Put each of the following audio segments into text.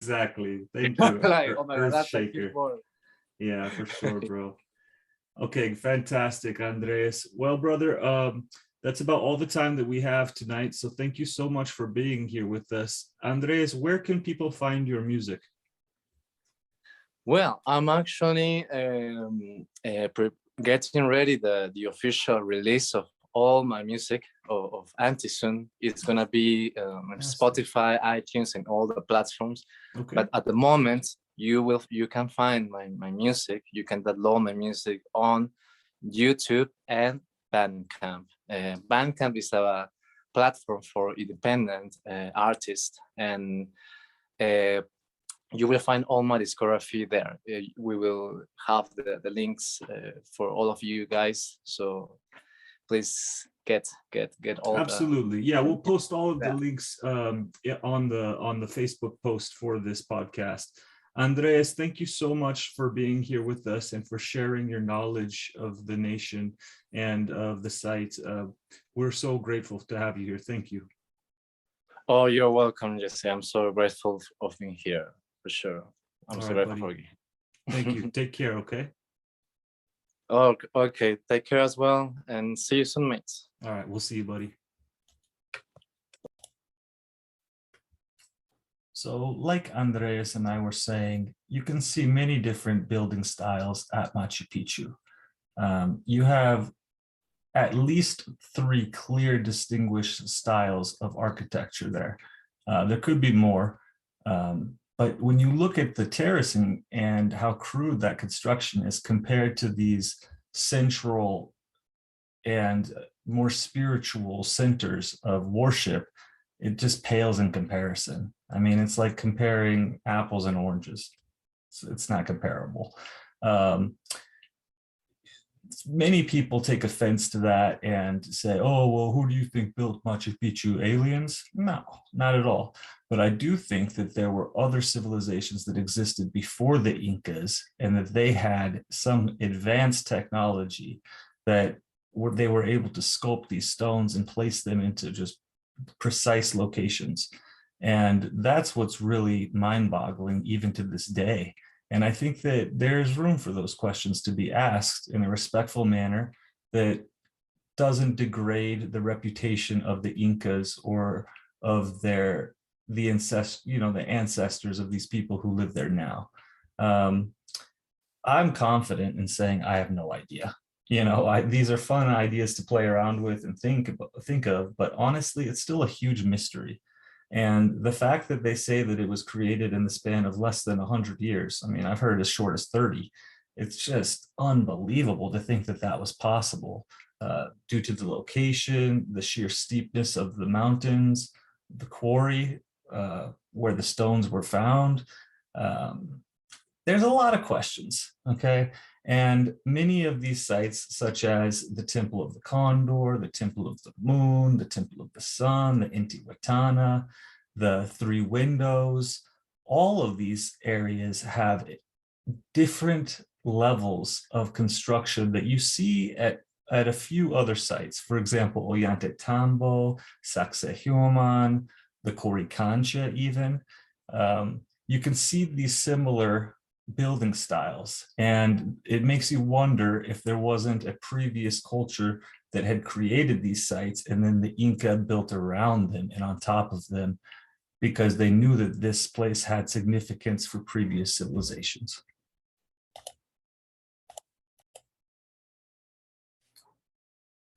Exactly. Thank you. Like, oh my God, Earth that's a huge shaker. word. Yeah, for sure, bro. Okay, fantastic, Andres. Well, brother, that's about all the time that we have tonight. So thank you so much for being here with us. Andres, where can people find your music? Well, I'm actually getting ready the official release of all my music of Antisun. It's gonna be on Spotify, iTunes, and all the platforms. Okay. But at the moment, you can find my music. You can download my music on YouTube and Bandcamp. Bandcamp is a platform for independent artists, and uh, you will find all my discography there. We will have the links for all of you guys. So please get all Absolutely. Yeah, the we'll post all of the yeah. links on the Facebook post for this podcast. Andres, thank you so much for being here with us and for sharing your knowledge of the nation and of the site. We're so grateful to have you here. Thank you. Oh, you're welcome, Jesse. I'm so grateful of being here, for sure. I'm All so right, grateful buddy. for you. Thank you. Take care, okay? Oh, okay. Take care as well, and see you soon, mates. All right, we'll see you, buddy. So, like Andreas and I were saying, you can see many different building styles at Machu Picchu. You have at least 3 clear, distinguished styles of architecture there. There could be more, but when you look at the terracing and how crude that construction is compared to these central and more spiritual centers of worship, it just pales in comparison. I mean, it's like comparing apples and oranges. It's not comparable. Many people take offense to that and say, oh, well, who do you think built Machu Picchu? Aliens? No, not at all. But I do think that there were other civilizations that existed before the Incas and that they had some advanced technology that they were able to sculpt these stones and place them into just precise locations. And that's what's really mind-boggling even to this day. And I think that there's room for those questions to be asked in a respectful manner that doesn't degrade the reputation of the Incas or of the ancestors of these people who live there now. I'm confident in saying I have no idea. These are fun ideas to play around with and think of, but honestly, it's still a huge mystery. And the fact that they say that it was created in the span of less than 100 years, I mean, I've heard as short as 30. It's just unbelievable to think that that was possible due to the location, the sheer steepness of the mountains, the quarry where the stones were found. There's a lot of questions, okay? And many of these sites, such as the Temple of the Condor, the Temple of the Moon, the Temple of the Sun, the Intihuatana, the Three Windows, all of these areas have different levels of construction that you see at a few other sites. For example, Ollantaytambo, Sacsayhuaman, the Coricancha even. You can see these similar building styles, and it makes you wonder if there wasn't a previous culture that had created these sites and then the Inca built around them and on top of them because they knew that this place had significance for previous civilizations.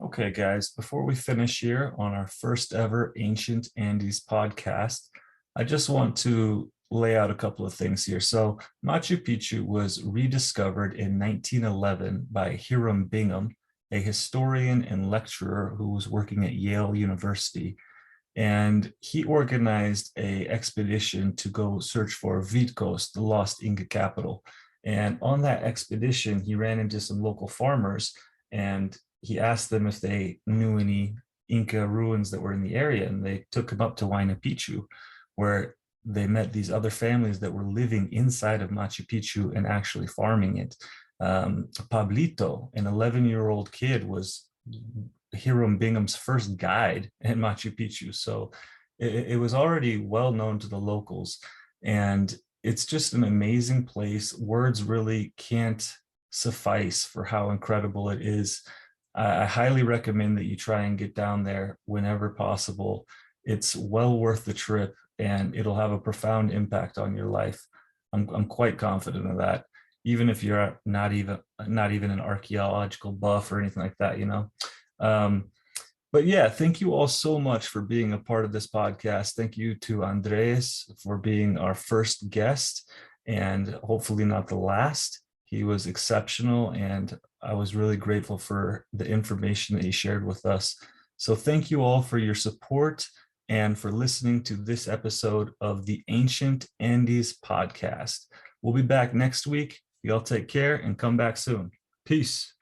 Okay, guys, before we finish here on our first ever Ancient Andes podcast, I just want to lay out a couple of things here. So Machu Picchu was rediscovered in 1911 by Hiram Bingham, a historian and lecturer who was working at Yale University. And he organized an expedition to go search for Vitkos, the lost Inca capital. And on that expedition, he ran into some local farmers and he asked them if they knew any Inca ruins that were in the area. And they took him up to Huayna Picchu, where they met these other families that were living inside of Machu Picchu and actually farming it. Pablito, an 11-year-old kid, was Hiram Bingham's first guide in Machu Picchu. So it was already well known to the locals. And it's just an amazing place. Words really can't suffice for how incredible it is. I highly recommend that you try and get down there whenever possible. It's well worth the trip, and it'll have a profound impact on your life. I'm quite confident of that, even if you're not even an archaeological buff or anything like that, you know. Um, but yeah, thank you all so much for being a part of this podcast. Thank you to Andres for being our first guest, and hopefully not the last. He was exceptional, and I was really grateful for the information that he shared with us. So thank you all for your support and for listening to this episode of the Ancient Andes podcast. We'll be back next week. Y'all take care and come back soon. Peace.